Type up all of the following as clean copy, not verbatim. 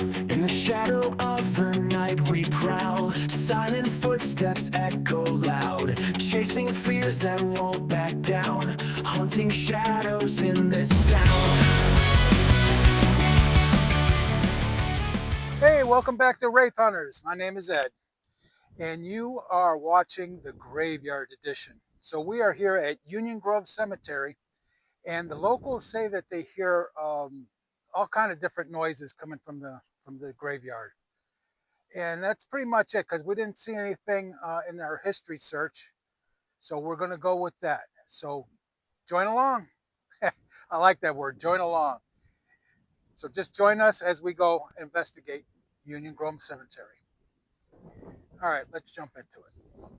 In the shadow of the night we prowl, silent footsteps echo loud, chasing fears that won't back down, haunting shadows in this town. Hey, welcome back to Wraith Hunters. My name is Ed, and you are watching the Graveyard Edition. So we are here at Union Grove Cemetery, and the locals say that they hear all kind of different noises coming from the graveyard, and that's pretty much it because we didn't see anything in our history search. So we're going to go with that. So join along. I like that word, join along. So just join us as we go investigate Union Grove Cemetery. All right, let's jump into it.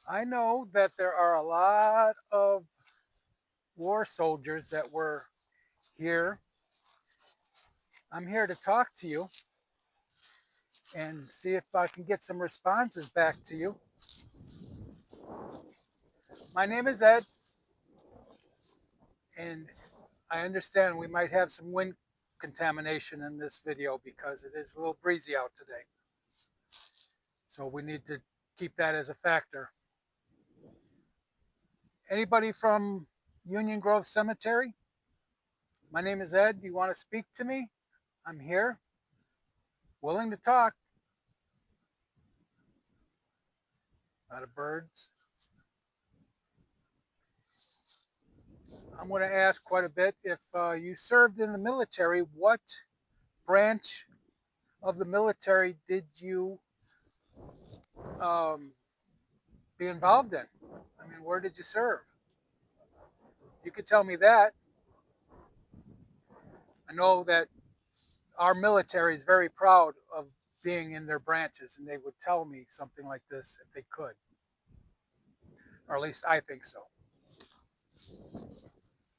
I know that there are a lot of war soldiers that were here. I'm here to talk to you and see if I can get some responses back to you. My name is Ed, and I understand we might have some wind contamination in this video because it is a little breezy out today. So we need to keep that as a factor. Anybody from Union Grove Cemetery? My name is Ed. Do you want to speak to me? I'm here, willing to talk. A lot of birds. I'm going to ask quite a bit. If you served in the military, what branch of the military did you um, be involved in? I mean, where did you serve? You could tell me that. I know that our military is very proud of being in their branches, and they would tell me something like this if they could. Or at least I think so.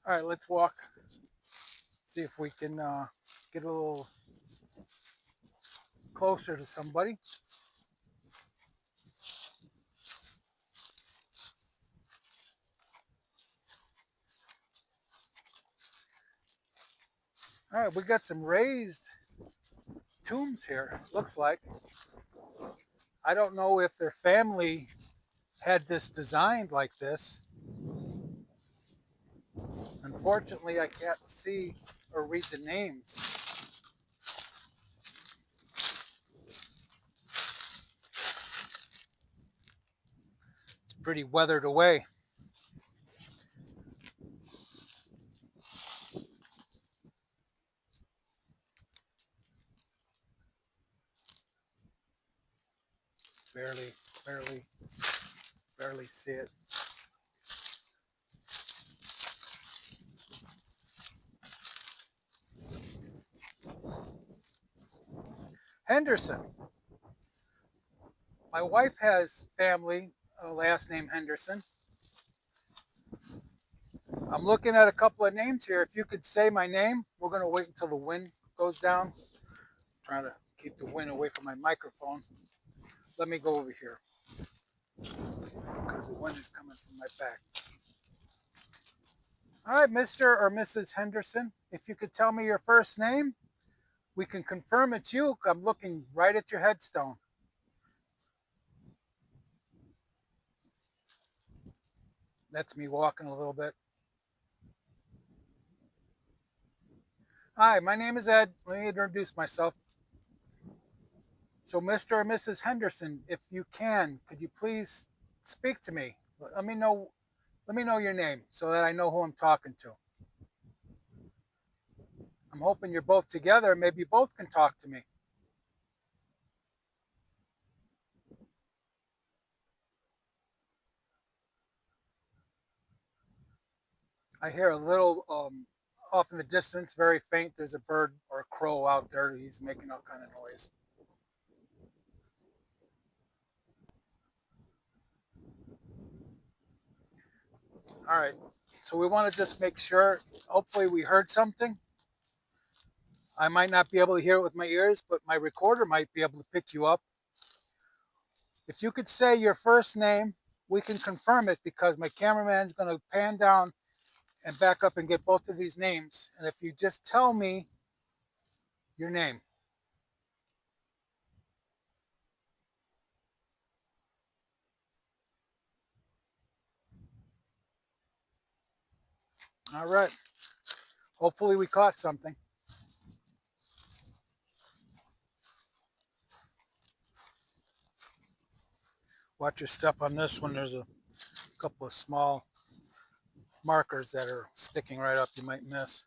All right, let's walk. See if we can get a little closer to somebody. All right, we got some raised tombs here, looks like. I don't know if their family had this designed like this. Unfortunately, I can't see or read the names. It's pretty weathered away. Barely, barely, barely see it. Henderson. My wife has family, last name Henderson. I'm looking at a couple of names here. If you could say my name, we're going to wait until the wind goes down. I'm trying to keep the wind away from my microphone. Let me go over here because the wind is coming from my back. All right, Mr. or Mrs. Henderson, if you could tell me your first name, we can confirm it's you. I'm looking right at your headstone. That's me walking a little bit. Hi, my name is Ed. Let me introduce myself. So, Mr. or Mrs. Henderson, if you can, could you please speak to me? Let me know your name so that I know who I'm talking to. I'm hoping you're both together. Maybe you both can talk to me. I hear a little off in the distance, very faint. There's a bird or a crow out there. He's making all kind of noise. All right. So we want to just make sure. Hopefully, we heard something. I might not be able to hear it with my ears, but my recorder might be able to pick you up. If you could say your first name, we can confirm it because my cameraman's going to pan down and back up and get both of these names. And if you just tell me Your name. All right. Hopefully we caught something. Watch your step on this one. There's a couple of small markers that are sticking right up you might miss.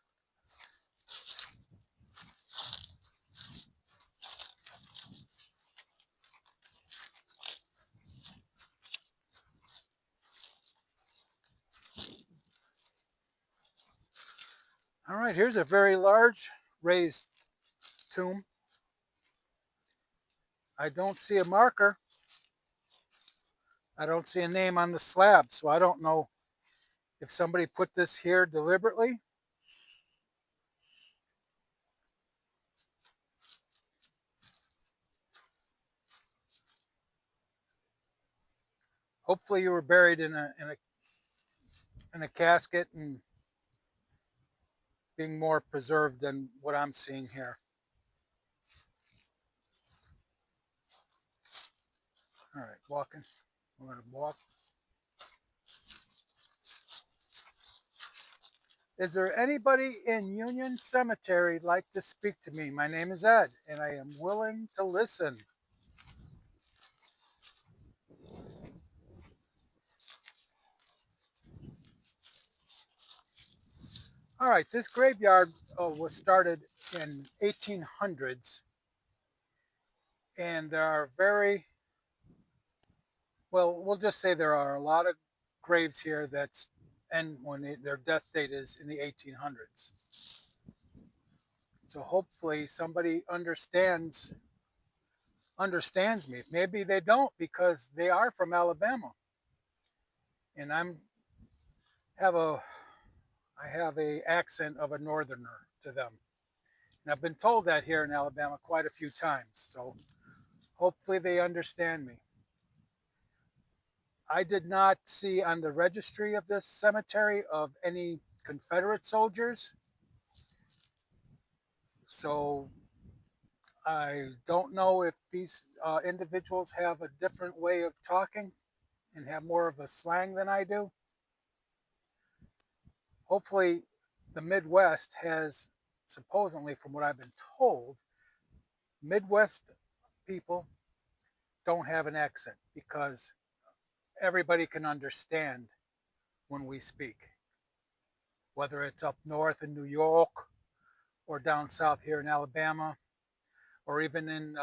All right, here's a very large raised tomb. I don't see a marker. I don't see a name on the slab, so I don't know if somebody put this here deliberately. Hopefully you were buried in a casket and being more preserved than what I'm seeing here. All right, walking. We're going to walk. Is there anybody in Union Cemetery like to speak to me? My name is Ed, and I am willing to listen. All right, this graveyard was started in 1800s, and there are we'll just say there are a lot of graves here that's and their death date is in the 1800s. So hopefully somebody understands me. Maybe they don't because they are from Alabama, and have a I have a accent of a northerner to them. And I've been told that here in Alabama quite a few times. So hopefully they understand me. I did not see on the registry of this cemetery of any Confederate soldiers. So I don't know if these individuals have a different way of talking and have more of a slang than I do. Hopefully, the Midwest has, supposedly, from what I've been told, Midwest people don't have an accent because everybody can understand when we speak, whether it's up north in New York or down south here in Alabama or even in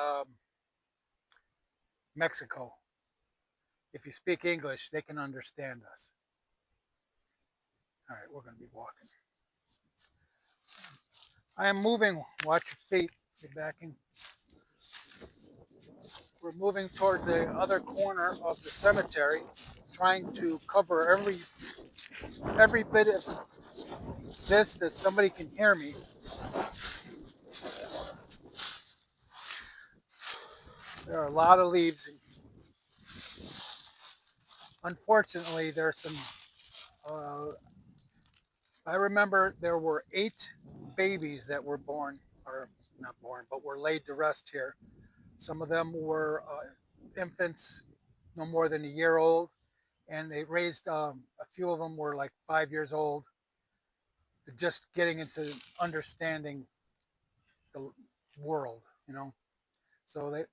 Mexico. If you speak English, they can understand us. All right, we're going to be walking. I am moving. Watch your feet. Get backing. We're moving toward the other corner of the cemetery, trying to cover every bit of this that somebody can hear me. There are a lot of leaves. Unfortunately, there's some. Uh, I remember there were 8 babies that were born, or not born, but were laid to rest here. Some of them were infants, no more than a year old, and they raised a few of them were like 5 years old. Just getting into understanding the world, you know. So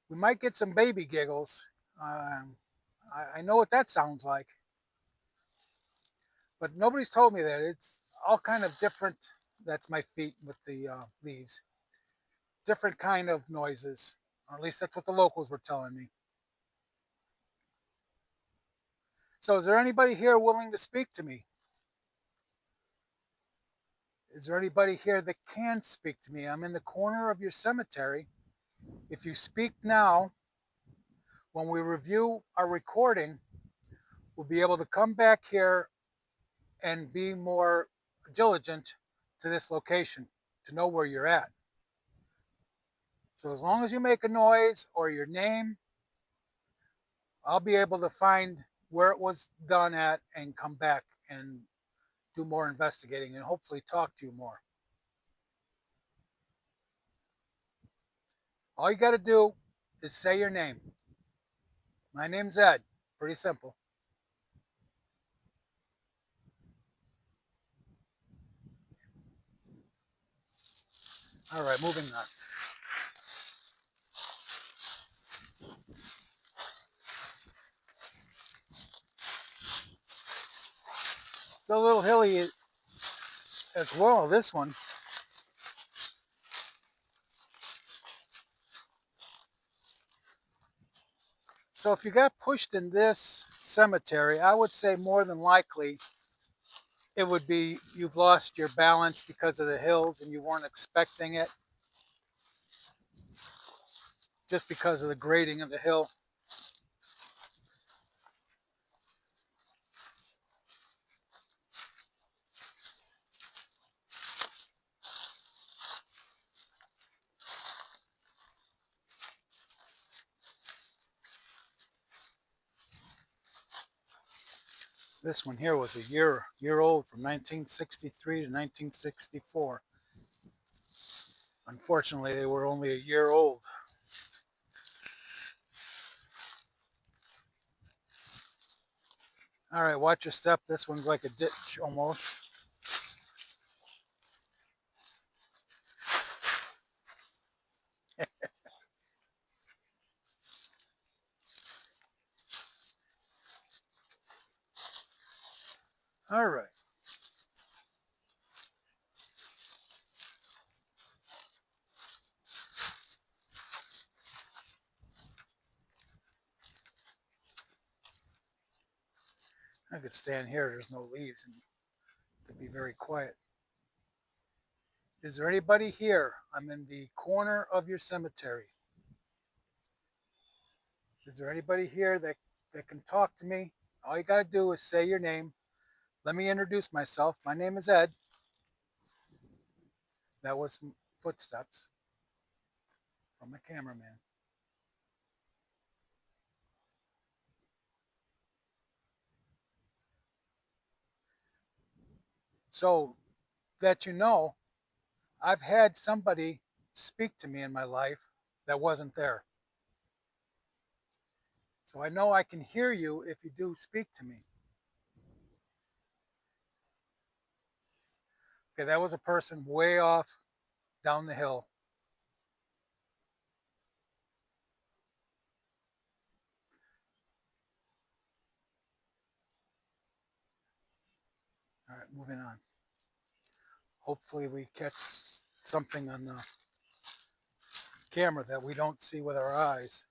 we might get some baby giggles. I know what that sounds like, but nobody's told me that. It's all kind of different. That's my feet with the leaves. Different kind of noises, or at least that's what the locals were telling me. So, is there anybody here willing to speak to me? Is there anybody here that can speak to me? I'm in the corner of your cemetery. If you speak now, when we review our recording, we'll be able to come back here and be more diligent to this location to know where you're at. So as long as you make a noise or your name, I'll be able to find where it was done at and come back and do more investigating and hopefully talk to you more. All you got to do is say your name. My name's Ed. Pretty simple. All right, moving on. It's a little hilly as well, this one. So if you got pushed in this cemetery, I would say more than likely it would be you've lost your balance because of the hills and you weren't expecting it just because of the grading of the hill. This one here was a year old from 1963 to 1964. Unfortunately, they were only a year old. All right, watch your step. This one's like a ditch almost. All right. I could stand here. There's no leaves and it'd be very quiet. Is there anybody here? I'm in the corner of your cemetery. Is there anybody here that can talk to me? All you got to do is say your name. Let me introduce myself. My name is Ed. That was some footsteps from my cameraman. So that you know, I've had somebody speak to me in my life that wasn't there. So I know I can hear you if you do speak to me. Okay, that was a person way off down the hill. All right, moving on. Hopefully we catch something on the camera that we don't see with our eyes.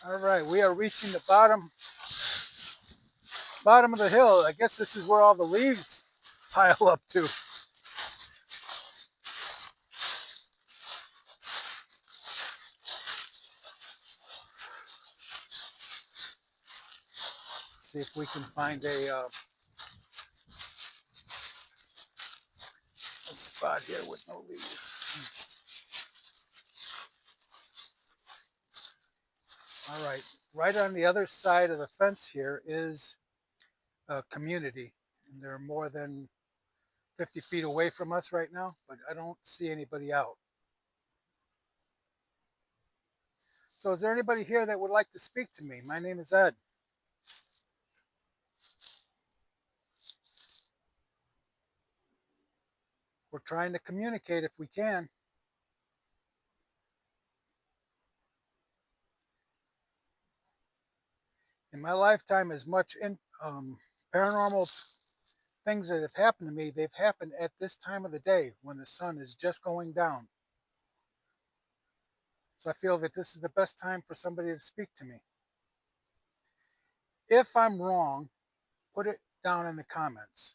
All right, we are reaching the bottom of the hill. I guess this is where all the leaves pile up to. See if we can find a spot here with no leaves. All right on the other side of the fence here is a community. And they're more than 50 feet away from us right now, but I don't see anybody out. So is there anybody here that would like to speak to me? My name is Ed. We're trying to communicate if we can. In my lifetime, as much paranormal things that have happened to me, they've happened at this time of the day when the sun is just going down. So I feel that this is the best time for somebody to speak to me. If I'm wrong, put it down in the comments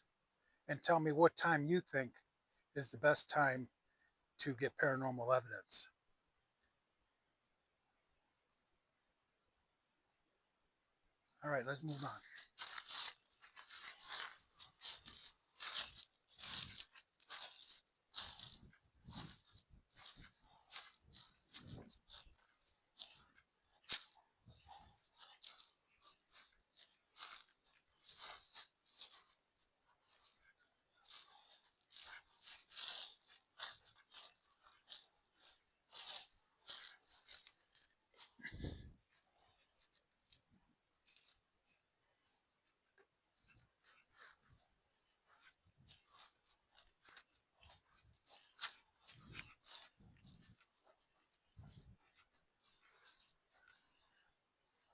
and tell me what time you think is the best time to get paranormal evidence. All right, let's move on.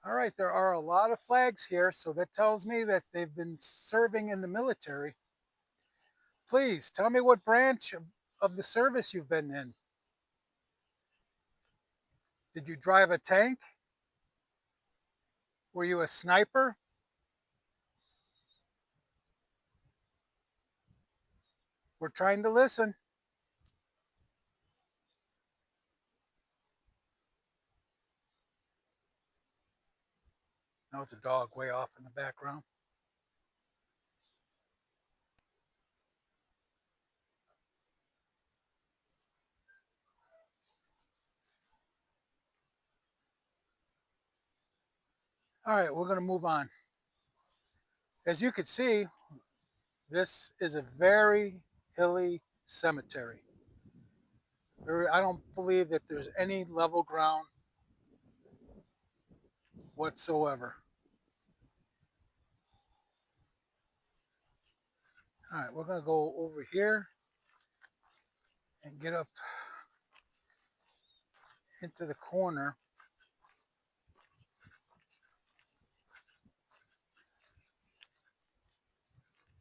All right, there are a lot of flags here, so that tells me that they've been serving in the military. Please tell me what branch of the service you've been in. Did you drive a tank? Were you a sniper? We're trying to listen. That was a dog way off in the background. All right, we're going to move on. As you can see, this is a very hilly cemetery. I don't believe that there's any level ground whatsoever. All right, we're going to go over here and get up into the corner.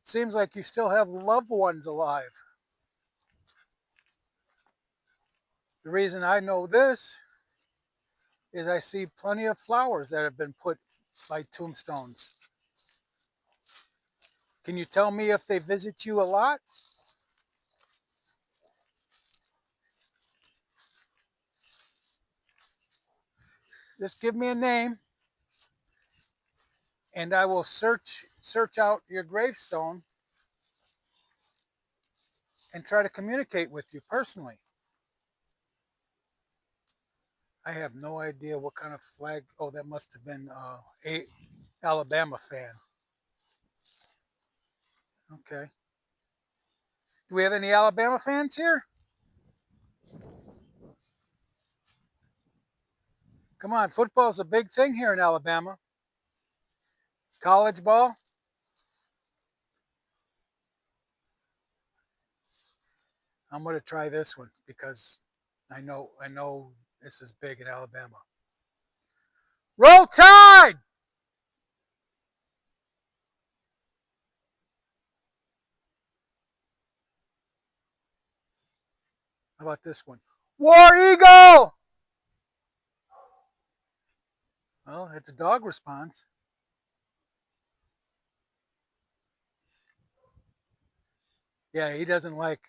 It seems like you still have loved ones alive. The reason I know this is I see plenty of flowers that have been put by tombstones. Can you tell me if they visit you a lot? Just give me a name and I will search out your gravestone and try to communicate with you personally. I have no idea what kind of flag. Oh, that must have been a Alabama fan. Okay. Do we have any Alabama fans here? Come on, football's a big thing here in Alabama. College ball. I'm going to try this one because I know this is big in Alabama. Roll Tide! How about this one? War Eagle! Well, it's a dog response. Yeah, he doesn't like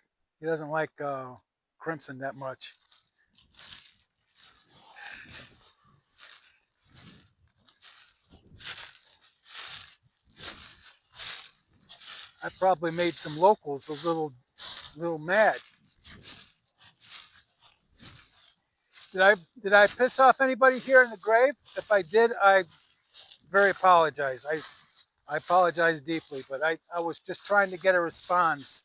Crimson that much. I probably made some locals a little mad. Did I piss off anybody here in the grave? If I did, I very apologize. I apologize deeply, but I was just trying to get a response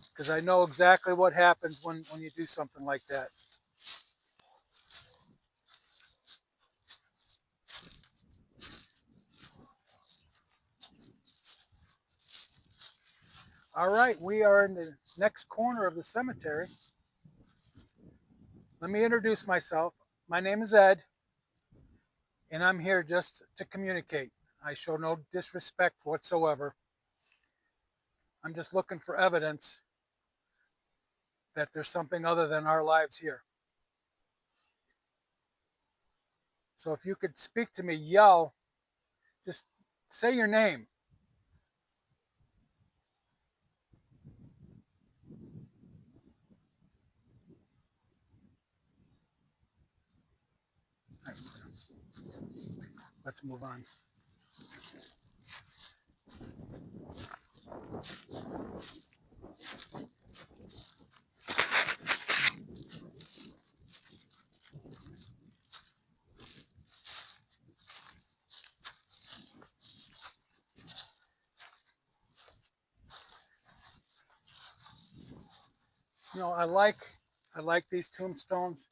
because I know exactly what happens when you do something like that. All right, we are in the next corner of the cemetery. Let me introduce myself. My name is Ed, and I'm here just to communicate. I show no disrespect whatsoever. I'm just looking for evidence that there's something other than our lives here. So if you could speak to me, yell, just say your name. Let's move on. You know, I like these tombstones.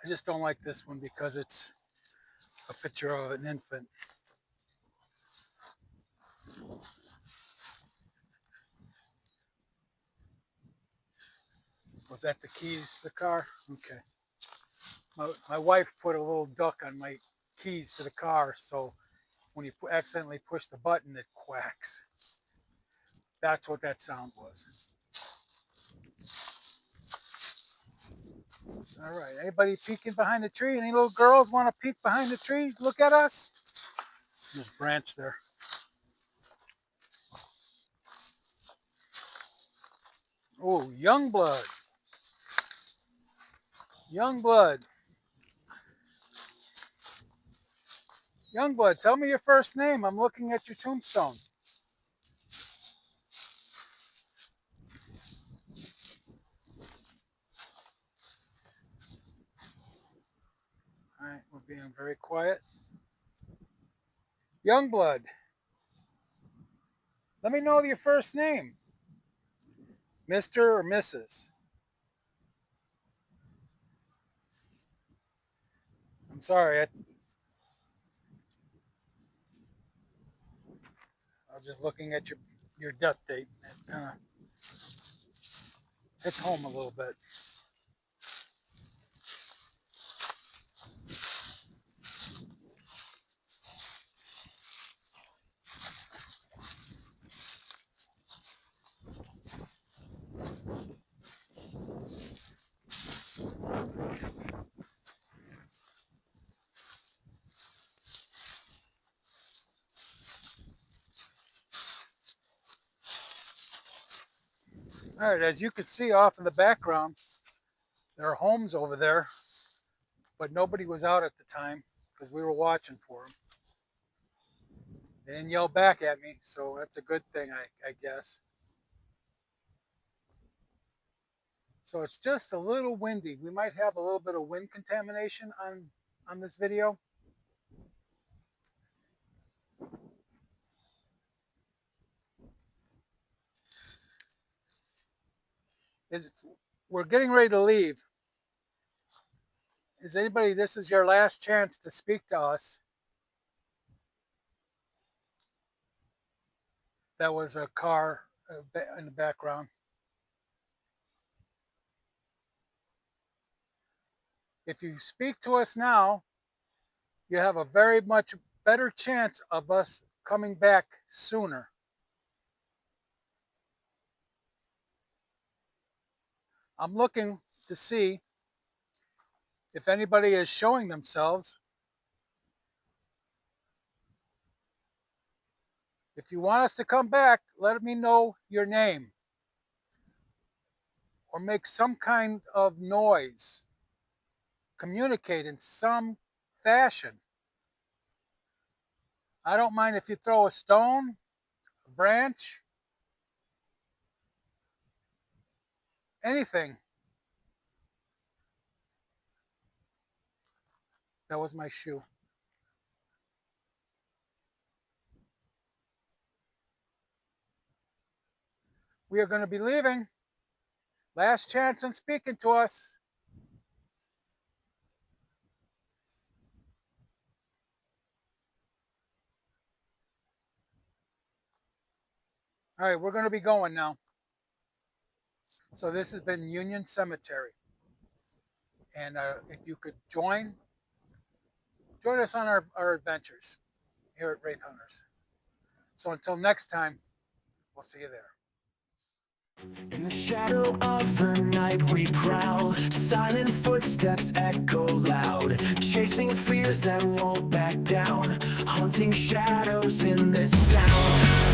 I just don't like this one because it's a picture of an infant. Was that the keys to the car? Okay. My wife put a little duck on my keys to the car, so when you accidentally push the button, it quacks. That's what that sound was. All right. Anybody peeking behind the tree? Any little girls want to peek behind the tree? Look at us. There's branch there. Oh, Youngblood. Youngblood. Youngblood, tell me your first name. I'm looking at your tombstone. All right, we're being very quiet. Youngblood, let me know your first name. Mr. or Mrs.? I'm sorry. I was just looking at your death date. It kind of hits home a little bit. All right, as you can see off in the background, there are homes over there, but nobody was out at the time because we were watching for them. They didn't yell back at me, so that's a good thing, I guess. So it's just a little windy. We might have a little bit of wind contamination on this video. We're getting ready to leave. Is anybody, this is your last chance to speak to us. That was a car in the background. If you speak to us now, you have a very much better chance of us coming back sooner. I'm looking to see if anybody is showing themselves. If you want us to come back, let me know your name or make some kind of noise. Communicate in some fashion. I don't mind if you throw a stone, a branch, anything. That was my shoe. We are going to be leaving. Last chance on speaking to us. All right, we're going to be going now. So this has been Union Cemetery. And if you could join us on our adventures here at Wraith Hunters. So until next time, we'll see you there. In the shadow of the night we prowl, silent footsteps echo loud, chasing fears that won't back down, hunting shadows in this town.